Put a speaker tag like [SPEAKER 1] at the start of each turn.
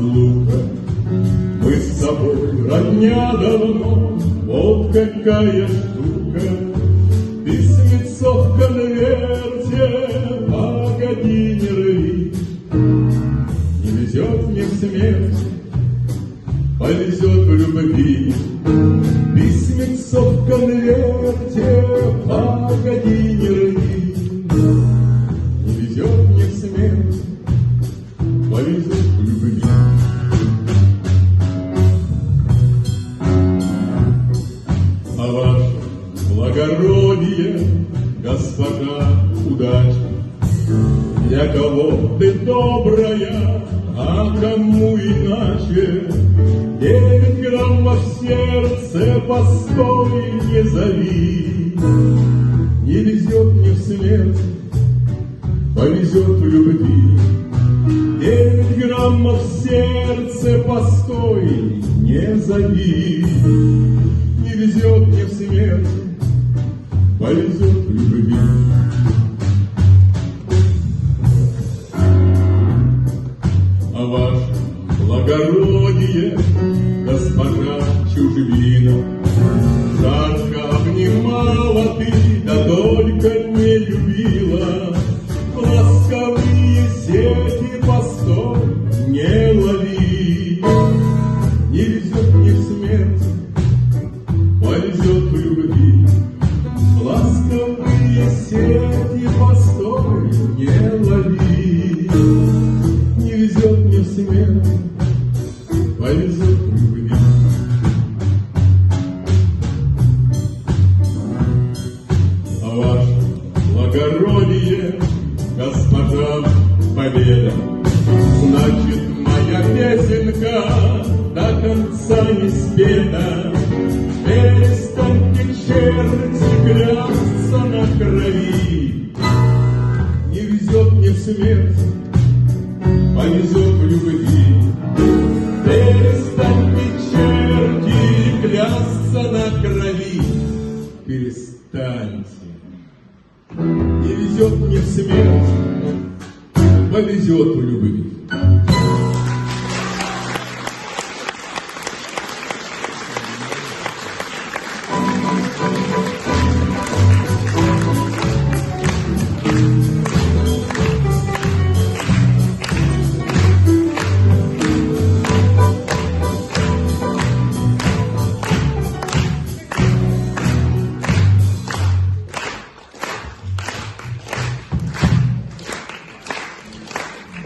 [SPEAKER 1] разлука. Мы с тобой родня давно, вот какая штука. Письмецо в конверте, погоди, не рви. Не везет мне в смерть, повезет в любви. Письмецо в конверте, погоди, не рви. Не везет мне в смерть, повезет в любви. А ваше благородие, госпожа удача, для кого ты добрая, а кому иначе? 9 граммов в сердце постой не зови. Не везет мне в смерть, повезет в любви. 9 граммов в сердце постой не зови. Не везет мне в смерть, повезет в любви. А ваше благородие, госпожа Чужбина, жарко обнимала ты, да только не любила. Ласковые сети постой не лови. Не везет мне в смерть, повезет в любви. Ласковые сети постой не лови. Не везет мне в смерть, повезет в любви. А ваше благородие, госпожа Победа, значит, моя песенка до конца не спета. Перестаньте, черти, клясться на крови. Не везет мне в смерть, повезет в любви. Перестаньте, черти, клясться на крови. Перестаньте. Не везет мне в смерть, повезет в любви.